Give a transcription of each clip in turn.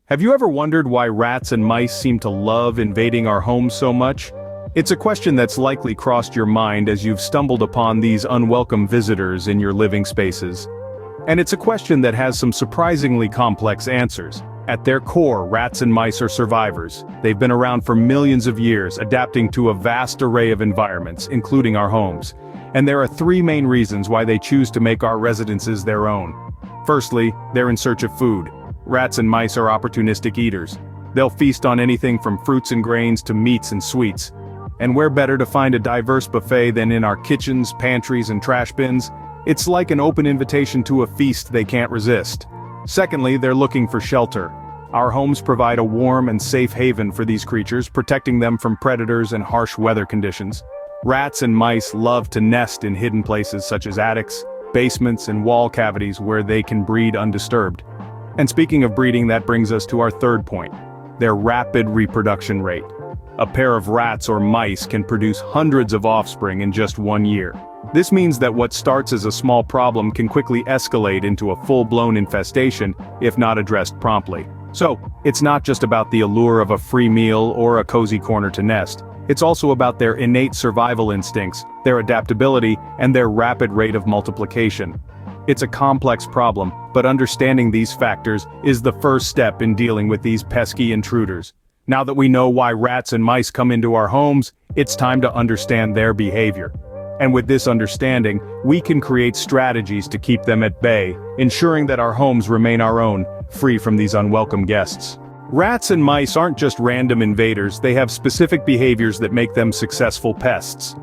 Have you ever wondered why rats and mice seem to love invading our homes so much? It's a question that's likely crossed your mind as you've stumbled upon these unwelcome visitors in your living spaces. And it's a question that has some surprisingly complex answers. At their core, rats and mice are survivors. They've been around for millions of years, adapting to a vast array of environments, including our homes. And there are three main reasons why they choose to make our residences their own. Firstly, they're in search of food. Rats and mice are opportunistic eaters. They'll feast on anything from fruits and grains to meats and sweets. And where better to find a diverse buffet than in our kitchens, pantries, and trash bins? It's like an open invitation to a feast they can't resist. Secondly, they're looking for shelter. Our homes provide a warm and safe haven for these creatures, protecting them from predators and harsh weather conditions. Rats and mice love to nest in hidden places such as attics, basements, and wall cavities where they can breed undisturbed. And speaking of breeding, that brings us to our third point: their rapid reproduction rate. A pair of rats or mice can produce hundreds of offspring in just 1 year. This means that what starts as a small problem can quickly escalate into a full-blown infestation if not addressed promptly. So, it's not just about the allure of a free meal or a cozy corner to nest. It's also about their innate survival instincts, their adaptability, and their rapid rate of multiplication. It's a complex problem, but understanding these factors is the first step in dealing with these pesky intruders. Now that we know why rats and mice come into our homes, it's time to understand their behavior. And with this understanding, we can create strategies to keep them at bay, ensuring that our homes remain our own, free from these unwelcome guests. Rats and mice aren't just random invaders, they have specific behaviors that make them successful pests.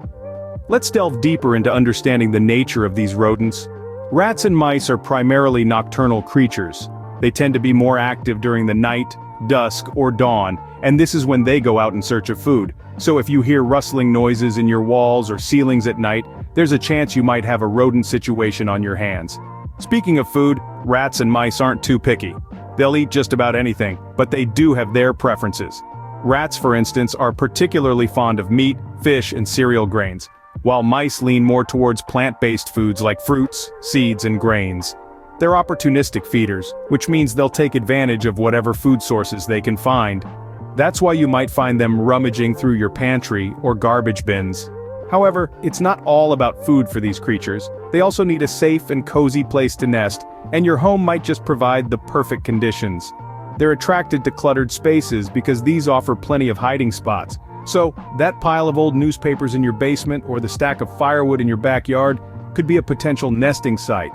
Let's delve deeper into understanding the nature of these rodents. Rats and mice are primarily nocturnal creatures. They tend to be more active during the night, dusk, or dawn, and this is when they go out in search of food. So if you hear rustling noises in your walls or ceilings at night, there's a chance you might have a rodent situation on your hands. Speaking of food, rats and mice aren't too picky. They'll eat just about anything, but they do have their preferences. Rats, for instance, are particularly fond of meat, fish, and cereal grains, while mice lean more towards plant-based foods like fruits, seeds, and grains. They're opportunistic feeders, which means they'll take advantage of whatever food sources they can find. That's why you might find them rummaging through your pantry or garbage bins. However, it's not all about food for these creatures. They also need a safe and cozy place to nest, and your home might just provide the perfect conditions. They're attracted to cluttered spaces because these offer plenty of hiding spots. So, that pile of old newspapers in your basement or the stack of firewood in your backyard could be a potential nesting site.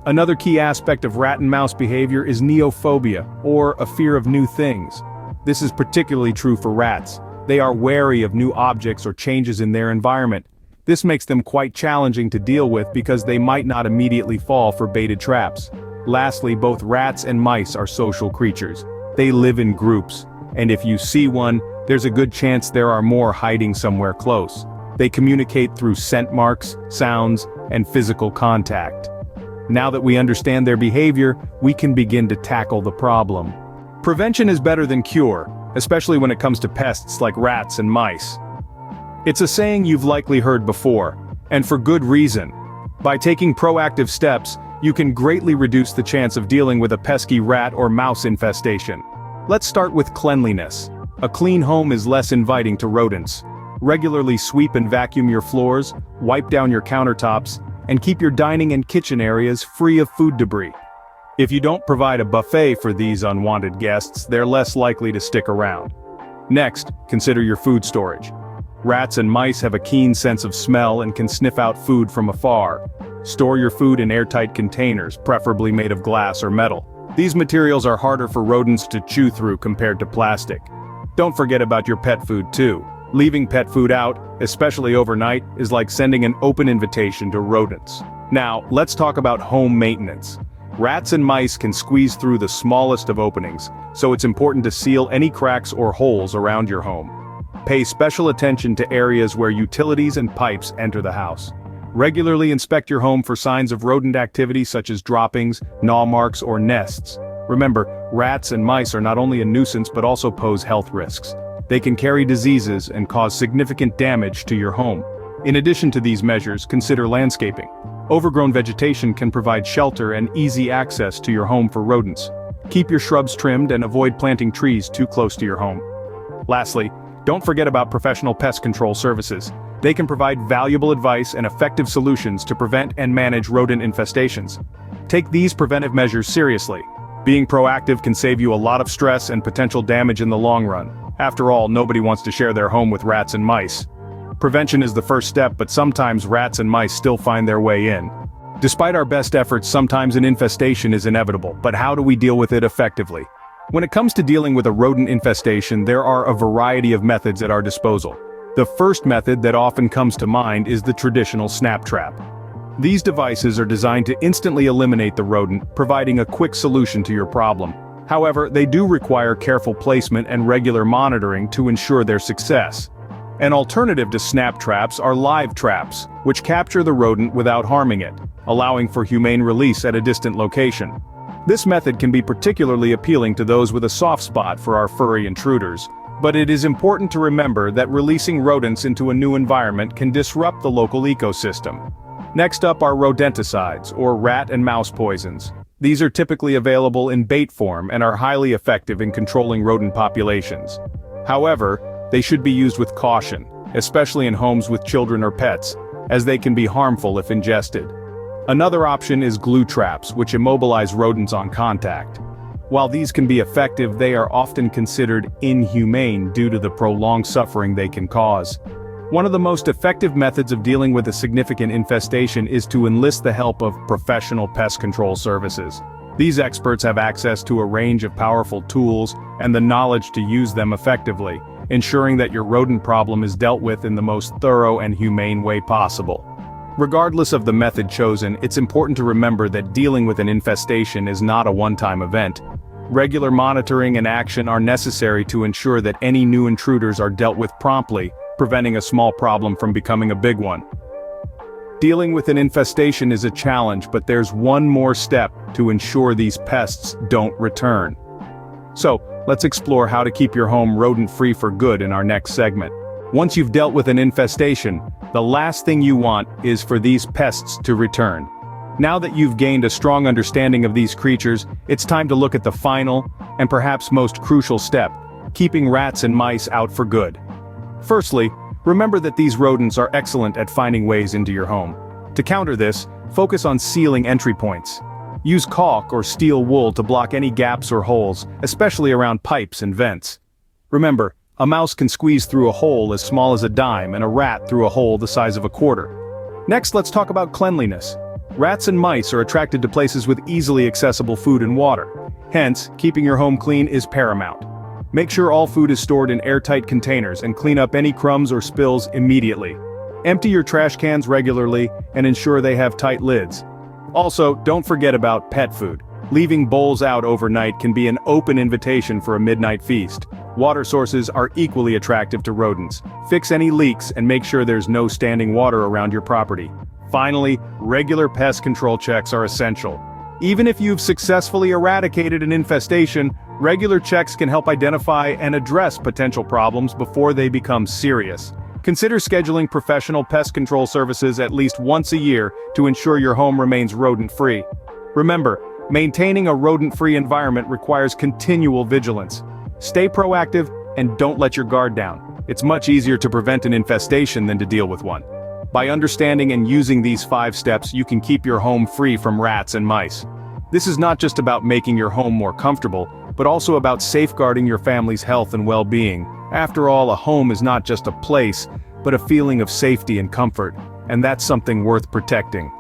Another key aspect of rat and mouse behavior is neophobia, or a fear of new things. This is particularly true for rats. They are wary of new objects or changes in their environment. This makes them quite challenging to deal with because they might not immediately fall for baited traps. Lastly, both rats and mice are social creatures. They live in groups, and if you see one, there's a good chance there are more hiding somewhere close. They communicate through scent marks, sounds, and physical contact. Now that we understand their behavior, we can begin to tackle the problem. Prevention is better than cure, especially when it comes to pests like rats and mice. It's a saying you've likely heard before, and for good reason. By taking proactive steps, you can greatly reduce the chance of dealing with a pesky rat or mouse infestation. Let's start with cleanliness. A clean home is less inviting to rodents. Regularly sweep and vacuum your floors, wipe down your countertops, and keep your dining and kitchen areas free of food debris. If you don't provide a buffet for these unwanted guests, they're less likely to stick around. Next, consider your food storage. Rats and mice have a keen sense of smell and can sniff out food from afar. Store your food in airtight containers, preferably made of glass or metal. These materials are harder for rodents to chew through compared to plastic. Don't forget about your pet food too. Leaving pet food out, especially overnight, is like sending an open invitation to rodents. Now, let's talk about home maintenance. Rats and mice can squeeze through the smallest of openings, so it's important to seal any cracks or holes around your home. Pay special attention to areas where utilities and pipes enter the house. Regularly inspect your home for signs of rodent activity such as droppings, gnaw marks, or nests. Remember, rats and mice are not only a nuisance but also pose health risks. They can carry diseases and cause significant damage to your home. In addition to these measures, consider landscaping. Overgrown vegetation can provide shelter and easy access to your home for rodents. Keep your shrubs trimmed and avoid planting trees too close to your home. Lastly, don't forget about professional pest control services. They can provide valuable advice and effective solutions to prevent and manage rodent infestations. Take these preventive measures seriously. Being proactive can save you a lot of stress and potential damage in the long run. After all, nobody wants to share their home with rats and mice. Prevention is the first step, but sometimes rats and mice still find their way in. Despite our best efforts, sometimes an infestation is inevitable, but how do we deal with it effectively? When it comes to dealing with a rodent infestation, there are a variety of methods at our disposal. The first method that often comes to mind is the traditional snap trap. These devices are designed to instantly eliminate the rodent, providing a quick solution to your problem. However, they do require careful placement and regular monitoring to ensure their success. An alternative to snap traps are live traps, which capture the rodent without harming it, allowing for humane release at a distant location. This method can be particularly appealing to those with a soft spot for our furry intruders, but it is important to remember that releasing rodents into a new environment can disrupt the local ecosystem. Next up are rodenticides, or rat and mouse poisons. These are typically available in bait form and are highly effective in controlling rodent populations. However, they should be used with caution, especially in homes with children or pets, as they can be harmful if ingested. Another option is glue traps, which immobilize rodents on contact. While these can be effective, they are often considered inhumane due to the prolonged suffering they can cause. One of the most effective methods of dealing with a significant infestation is to enlist the help of professional pest control services. These experts have access to a range of powerful tools and the knowledge to use them effectively, ensuring that your rodent problem is dealt with in the most thorough and humane way possible. Regardless of the method chosen, it's important to remember that dealing with an infestation is not a one-time event. Regular monitoring and action are necessary to ensure that any new intruders are dealt with promptly, preventing a small problem from becoming a big one. Dealing with an infestation is a challenge, but there's one more step to ensure these pests don't return. So, let's explore how to keep your home rodent-free for good in our next segment. Once you've dealt with an infestation, the last thing you want is for these pests to return. Now that you've gained a strong understanding of these creatures, it's time to look at the final, and perhaps most crucial step, keeping rats and mice out for good. Firstly, remember that these rodents are excellent at finding ways into your home. To counter this, focus on sealing entry points. Use caulk or steel wool to block any gaps or holes, especially around pipes and vents. Remember, a mouse can squeeze through a hole as small as a dime and a rat through a hole the size of a quarter. Next, let's talk about cleanliness. Rats and mice are attracted to places with easily accessible food and water. Hence, keeping your home clean is paramount. Make sure all food is stored in airtight containers and clean up any crumbs or spills immediately. Empty your trash cans regularly and ensure they have tight lids. Also, don't forget about pet food. Leaving bowls out overnight can be an open invitation for a midnight feast. Water sources are equally attractive to rodents. Fix any leaks and make sure there's no standing water around your property. Finally, regular pest control checks are essential. Even if you've successfully eradicated an infestation, regular checks can help identify and address potential problems before they become serious. Consider scheduling professional pest control services at least once a year to ensure your home remains rodent-free. Remember, maintaining a rodent-free environment requires continual vigilance. Stay proactive and don't let your guard down. It's much easier to prevent an infestation than to deal with one. By understanding and using these 5 steps, you can keep your home free from rats and mice. This is not just about making your home more comfortable, but also about safeguarding your family's health and well-being. After all, a home is not just a place, but a feeling of safety and comfort, and that's something worth protecting.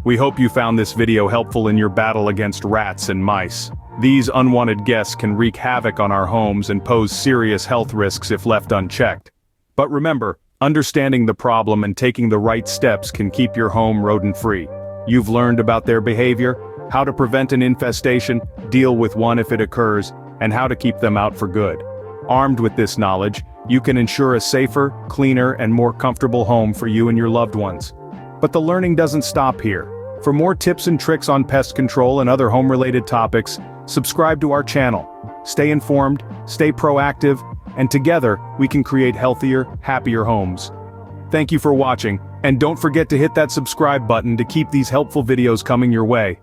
We hope you found this video helpful in your battle against rats and mice. These unwanted guests can wreak havoc on our homes and pose serious health risks if left unchecked. But remember, understanding the problem and taking the right steps can keep your home rodent-free. You've learned about their behavior, how to prevent an infestation, deal with one if it occurs, and how to keep them out for good. Armed with this knowledge, you can ensure a safer, cleaner, and more comfortable home for you and your loved ones. But the learning doesn't stop here. For more tips and tricks on pest control and other home-related topics, subscribe to our channel. Stay informed, stay proactive, and together, we can create healthier, happier homes. Thank you for watching, and don't forget to hit that subscribe button to keep these helpful videos coming your way.